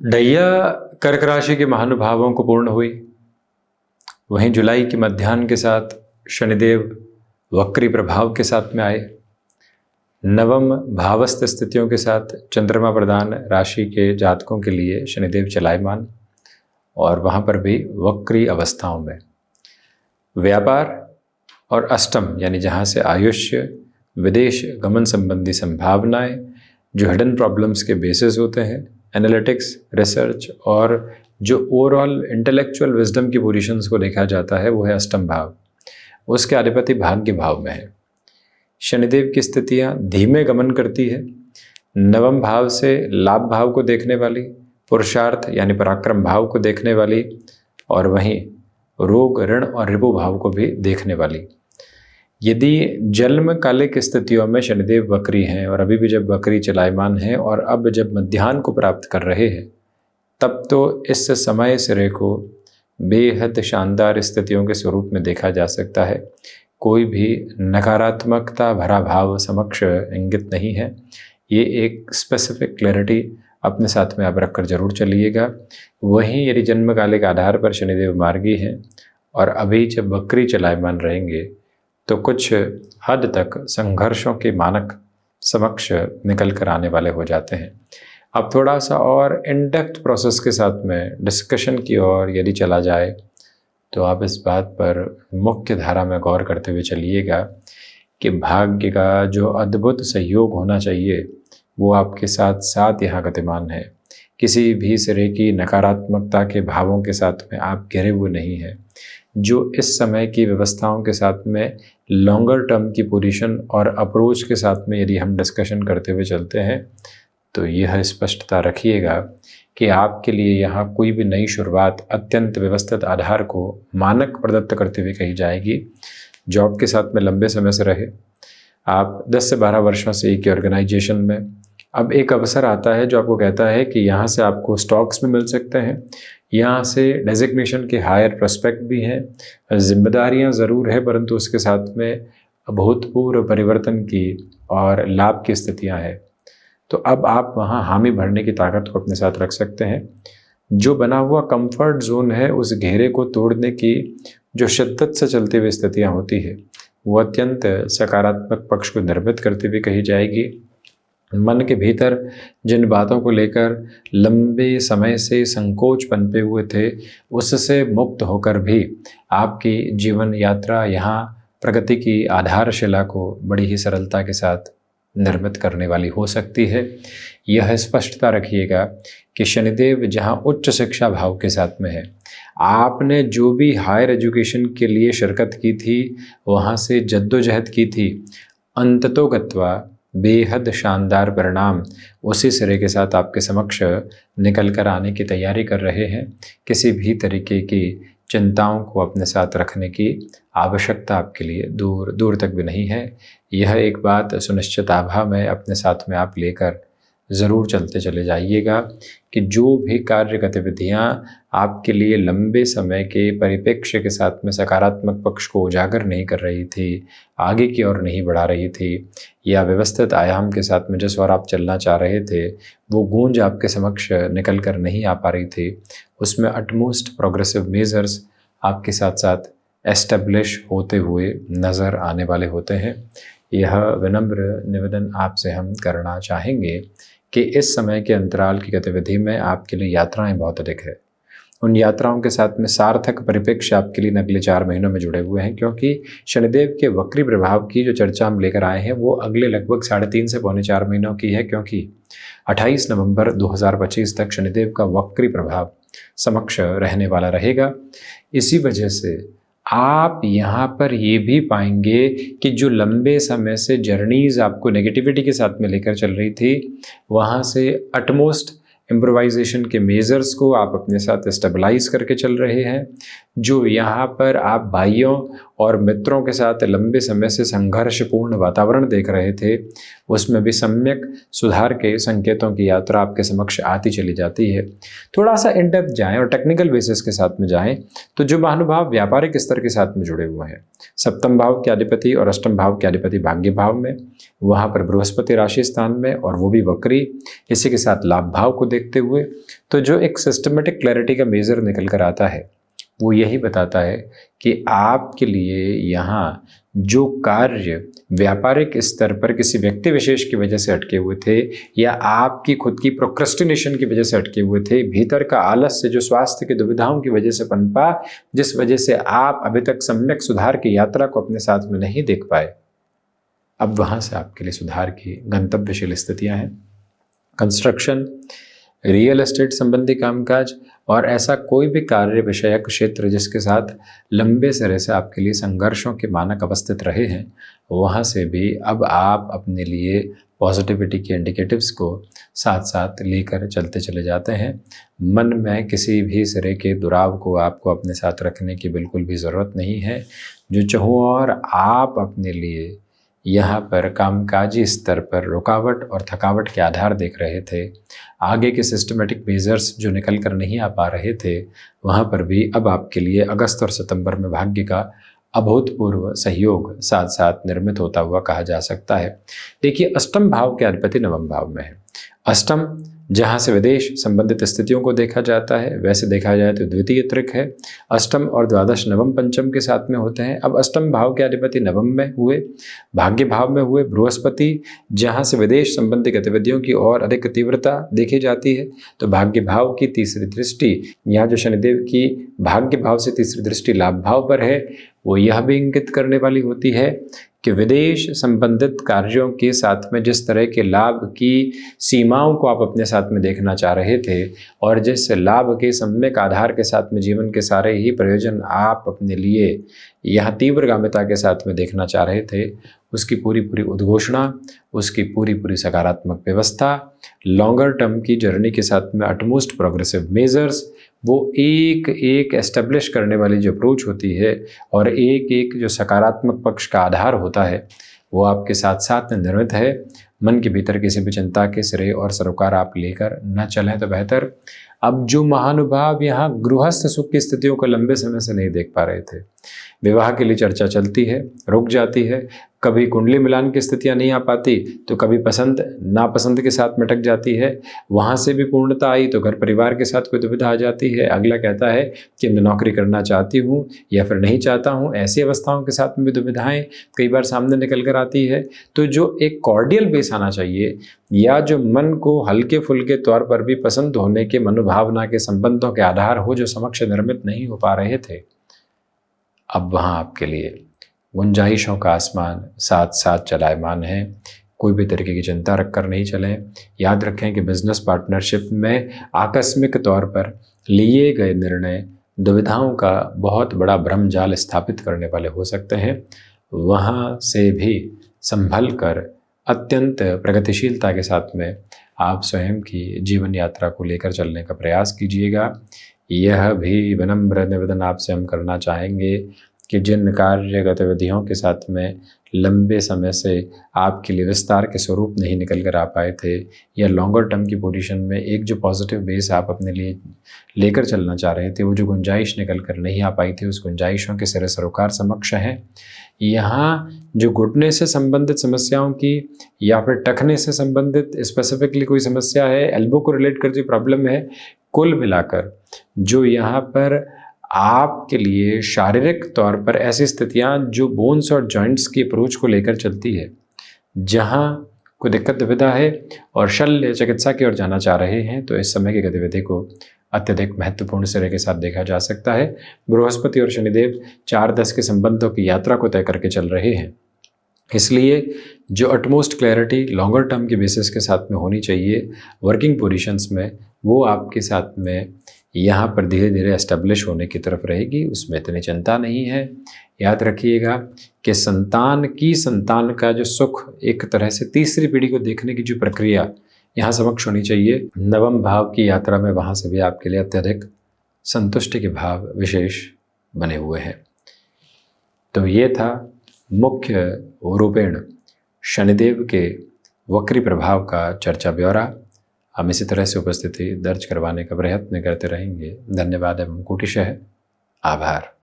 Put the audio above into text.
ढैया कर्क राशि के महानुभावों को पूर्ण हुई। वहीं जुलाई के मध्याह्न के साथ शनिदेव वक्री प्रभाव के साथ में आए। नवम भावस्थ स्थितियों के साथ चंद्रमा प्रधान राशि के जातकों के लिए शनिदेव चलायमान और वहाँ पर भी वक्री अवस्थाओं में। व्यापार और अष्टम यानी जहाँ से आयुष्य, विदेश गमन संबंधी संभावनाएं, जो हिडन प्रॉब्लम्स के बेसिस होते हैं, एनालिटिक्स, रिसर्च और जो ओवरऑल इंटेलेक्चुअल विजडम की पोजीशंस को देखा जाता है वो है अष्टम भाव। उसके अधिपति भाग्य भाव में है। शनिदेव की स्थितियाँ धीमे गमन करती है। नवम भाव से लाभ भाव को देखने वाली, पुरुषार्थ यानी पराक्रम भाव को देखने वाली और वहीं रोग, ऋण और रिपु भाव को भी देखने वाली। यदि जन्म कालिक स्थितियों में शनिदेव वक्री हैं और अभी भी जब वक्री चलायमान हैं और अब जब मध्याह्न को प्राप्त कर रहे हैं, तब तो इस समय सिरे को बेहद शानदार स्थितियों के स्वरूप में देखा जा सकता है। कोई भी नकारात्मकता भरा भाव समक्ष इंगित नहीं है। ये एक स्पेसिफिक क्लैरिटी अपने साथ में आप रखकर जरूर चलिएगा। वहीं यदि जन्मकालिक आधार पर शनिदेव मार्गी हैं और अभी जब वक्री चलायमान रहेंगे तो कुछ हद तक संघर्षों के मानक समक्ष निकल कर आने वाले हो जाते हैं। अब थोड़ा सा और इन डेप्थ प्रोसेस के साथ में डिस्कशन की ओर यदि चला जाए तो आप इस बात पर मुख्य धारा में गौर करते हुए चलिएगा कि भाग्य का जो अद्भुत सहयोग होना चाहिए वो आपके साथ साथ यहाँ गतिमान है। किसी भी सिरे की नकारात्मकता के भावों के साथ में आप घिरे हुए नहीं हैं। जो इस समय की व्यवस्थाओं के साथ में लॉन्गर टर्म की पोजीशन और अप्रोच के साथ में यदि हम डिस्कशन करते हुए चलते हैं तो यह स्पष्टता रखिएगा कि आपके लिए यहाँ कोई भी नई शुरुआत अत्यंत व्यवस्थित आधार को मानक प्रदत्त करते हुए कही जाएगी। जॉब के साथ में लंबे समय से रहे आप 10 से 12 वर्षों से एक ऑर्गेनाइजेशन में, अब एक अवसर आता है जो आपको कहता है कि यहाँ से आपको स्टॉक्स में मिल सकते हैं, यहाँ से डेजिग्नेशन के हायर प्रोस्पेक्ट भी हैं, जिम्मेदारियाँ ज़रूर है परंतु उसके साथ में अभूतपूर्व परिवर्तन की और लाभ की स्थितियाँ हैं। तो अब आप वहाँ हामी भरने की ताकत को अपने साथ रख सकते हैं। जो बना हुआ कंफर्ट जोन है उस घेरे को तोड़ने की जो शिद्दत से चलती हुई स्थितियाँ होती है वो अत्यंत सकारात्मक पक्ष को निर्मित करती हुई कही जाएगी। मन के भीतर जिन बातों को लेकर लंबे समय से संकोच पनपे हुए थे उससे मुक्त होकर भी आपकी जीवन यात्रा यहाँ प्रगति की आधारशिला को बड़ी ही सरलता के साथ निर्मित करने वाली हो सकती है। यह स्पष्टता रखिएगा कि शनिदेव जहाँ उच्च शिक्षा भाव के साथ में है, आपने जो भी हायर एजुकेशन के लिए शिरकत की थी, वहाँ से जद्दोजहद की थी, अंततोगत्वा बेहद शानदार परिणाम उसी सिरे के साथ आपके समक्ष निकल कर आने की तैयारी कर रहे हैं। किसी भी तरीके की चिंताओं को अपने साथ रखने की आवश्यकता आपके लिए दूर दूर तक भी नहीं है। यह एक बात सुनिश्चित आभा में अपने साथ में आप लेकर ज़रूर चलते चले जाइएगा कि जो भी कार्य गतिविधियाँ आपके लिए लंबे समय के परिप्रेक्ष्य के साथ में सकारात्मक पक्ष को उजागर नहीं कर रही थी, आगे की ओर नहीं बढ़ा रही थी, या व्यवस्थित आयाम के साथ में जिस ओर आप चलना चाह रहे थे वो गूंज आपके समक्ष निकल कर नहीं आ पा रही थी, उसमें अटमोस्ट प्रोग्रेसिव मेजर्स आपके साथ साथ एस्टेब्लिश होते हुए नज़र आने वाले होते हैं। यह विनम्र निवेदन आपसे हम करना चाहेंगे कि इस समय के अंतराल की गतिविधि में आपके लिए यात्राएं बहुत अधिक है। उन यात्राओं के साथ में सार्थक परिप्रेक्ष्य आपके लिए अगले 4 महीनों में जुड़े हुए हैं, क्योंकि शनिदेव के वक्री प्रभाव की जो चर्चा हम लेकर आए हैं वो अगले लगभग 3.5 से पौने 4 महीनों की है, क्योंकि 28 नवंबर 2025 तक शनिदेव का वक्री प्रभाव समक्ष रहने वाला रहेगा। इसी वजह से आप यहाँ पर ये भी पाएंगे कि जो लंबे समय से जर्नीज़ आपको नेगेटिविटी के साथ में लेकर चल रही थी, वहाँ से अटमोस्ट इम्प्रोवाइजेशन के मेजर्स को आप अपने साथ स्टेबलाइज करके चल रहे हैं। जो यहाँ पर आप बाइयों और मित्रों के साथ लंबे समय से संघर्षपूर्ण वातावरण देख रहे थे, उसमें भी सम्यक सुधार के संकेतों की यात्रा आपके समक्ष आती चली जाती है। थोड़ा सा इन डेप्थ जाएं और टेक्निकल बेसिस के साथ में जाएं तो जो महानुभाव व्यापारिक स्तर के साथ में जुड़े हुए हैं, सप्तम भाव के अधिपति और अष्टम भाव के अधिपति भाग्य भाव में, वहाँ पर बृहस्पति राशि स्थान में और वो भी वक्री, इसी के साथ लाभ भाव को देखते हुए, तो जो एक सिस्टमेटिक क्लैरिटी का मेजर निकल कर आता है वो यही बताता है कि आपके लिए यहाँ जो कार्य व्यापारिक स्तर पर किसी व्यक्ति विशेष की वजह से अटके हुए थे या आपकी खुद की प्रोक्रेस्टिनेशन की वजह से अटके हुए थे, भीतर का आलस्य जो स्वास्थ्य की दुविधाओं की वजह से पनपा, जिस वजह से आप अभी तक सम्यक सुधार की यात्रा को अपने साथ में नहीं देख पाए, अब वहाँ से आपके लिए सुधार की गंतव्यशील स्थितियाँ हैं। कंस्ट्रक्शन, रियल एस्टेट संबंधी कामकाज और ऐसा कोई भी कार्य विषयक क्षेत्र जिसके साथ लंबे समय से आपके लिए संघर्षों के मानक अवस्थित रहे हैं, वहाँ से भी अब आप अपने लिए पॉजिटिविटी के इंडिकेटिव्स को साथ साथ लेकर चलते चले जाते हैं। मन में किसी भी सिरे के दुराव को आपको अपने साथ रखने की बिल्कुल भी ज़रूरत नहीं है। जो चाहूँ और आप अपने लिए यहाँ पर कामकाजी स्तर पर रुकावट और थकावट के आधार देख रहे थे, आगे के सिस्टमेटिक मेजर्स जो निकल कर नहीं आ पा रहे थे, वहाँ पर भी अब आपके लिए अगस्त और सितंबर में भाग्य का अभूतपूर्व सहयोग साथ साथ निर्मित होता हुआ कहा जा सकता है। देखिए, अष्टम भाव के अधिपति नवम भाव में है। अष्टम जहाँ से विदेश संबंधित स्थितियों को देखा जाता है, वैसे देखा जाए तो द्वितीय त्रिक है। अष्टम और द्वादश नवम पंचम के साथ में होते हैं। अब अष्टम भाव के अधिपति नवम में हुए, भाग्य भाव में हुए बृहस्पति, जहाँ से विदेश संबंधी गतिविधियों की और अधिक तीव्रता देखी जाती है। तो भाग्य भाव की तीसरी दृष्टि, यहाँ जो शनिदेव की भाग्य भाव से तीसरी दृष्टि लाभ भाव पर है, वो यह भी इंगित करने वाली होती है कि विदेश संबंधित कार्यों के साथ में जिस तरह के लाभ की सीमाओं को आप अपने साथ में देखना चाह रहे थे और जिस लाभ के सम्यक आधार के साथ में जीवन के सारे ही प्रयोजन आप अपने लिए यहाँ तीव्रगामिता के साथ में देखना चाह रहे थे, उसकी पूरी पूरी उद्घोषणा, उसकी पूरी पूरी सकारात्मक व्यवस्था, लॉन्गर टर्म की जर्नी के साथ में अटमोस्ट प्रोग्रेसिव मेजर्स, वो एक एक एस्टेब्लिश करने वाली जो अप्रोच होती है और एक एक जो सकारात्मक पक्ष का आधार होता है, वो आपके साथ साथ निर्मित है। मन के भीतर किसी भी चिंता के सिरे और सरोकार आप लेकर न चलें तो बेहतर। अब जो महानुभाव यहाँ गृहस्थ सुख की स्थितियों को लंबे समय से नहीं देख पा रहे थे, विवाह के लिए चर्चा चलती है, रुक जाती है, कभी कुंडली मिलान की स्थितियाँ नहीं आ पाती तो कभी पसंद नापसंद के साथ मटक जाती है, वहाँ से भी पूर्णता आई तो घर परिवार के साथ कोई दुविधा आ जाती है। अगला कहता है कि मैं नौकरी करना चाहती हूँ या फिर नहीं चाहता हूँ, ऐसी अवस्थाओं के साथ में भी दुविधाएं कई बार सामने निकल कर आती है। तो जो एक कॉर्डियल बेस आना चाहिए या जो मन को हल्के फुल्के तौर पर भी पसंद होने के मनोभावना के संबंधों के आधार हो, जो समक्ष निर्मित नहीं हो पा रहे थे, अब वहाँ आपके लिए गुंजाइशों का आसमान साथ साथ चलायमान है। कोई भी तरीके की चिंता रख कर नहीं चलें। याद रखें कि बिजनेस पार्टनरशिप में आकस्मिक तौर पर लिए गए निर्णय दुविधाओं का बहुत बड़ा भ्रमजाल स्थापित करने वाले हो सकते हैं। वहाँ से भी संभल कर अत्यंत प्रगतिशीलता के साथ में आप स्वयं की जीवन यात्रा को लेकर चलने का प्रयास कीजिएगा। यह भी विनम्र निवेदन आपसे हम करना चाहेंगे कि जिन कार्य गतिविधियों के साथ में लंबे समय से आपके लिए विस्तार के स्वरूप नहीं निकल कर आ पाए थे या लॉन्गर टर्म की पोजीशन में एक जो पॉजिटिव बेस आप अपने लिए लेकर चलना चाह रहे थे, वो जो गुंजाइश निकल कर नहीं आ पाई थी, उस गुंजाइशों के सिरे सरोकार समक्ष हैं। यहाँ जो घुटने से संबंधित समस्याओं की या फिर टखने से संबंधित स्पेसिफिकली कोई समस्या है, एल्बो को रिलेट करती प्रॉब्लम है, कुल मिलाकर जो यहाँ पर आपके लिए शारीरिक तौर पर ऐसी स्थितियाँ जो बोन्स और जॉइंट्स की अप्रोच को लेकर चलती है, जहाँ कोई दिक्कत दुविधा है और शल्य चिकित्सा की ओर जाना चाह रहे हैं, तो इस समय की गतिविधि को अत्यधिक महत्वपूर्ण सिरे के साथ देखा जा सकता है। बृहस्पति और शनिदेव 4-10 के संबंधों की यात्रा को तय करके चल रहे हैं, इसलिए जो अटमोस्ट क्लैरिटी लॉन्गर टर्म के बेसिस के साथ में होनी चाहिए वर्किंग पोजीशंस में, वो आपके साथ में यहाँ पर धीरे धीरे एस्टेब्लिश होने की तरफ रहेगी। उसमें इतनी चिंता नहीं है। याद रखिएगा कि संतान का जो सुख, एक तरह से तीसरी पीढ़ी को देखने की जो प्रक्रिया यहाँ समक्ष होनी चाहिए, नवम भाव की यात्रा में वहाँ से भी आपके लिए अत्यधिक संतुष्टि के भाव विशेष बने हुए हैं। तो ये था मुख्य रूपेण शनिदेव के वक्री प्रभाव का चर्चा ब्यौरा। हम इसी तरह से उपस्थिति दर्ज करवाने का प्रयत्न करते रहेंगे। धन्यवाद एवं कोटिशः आभार।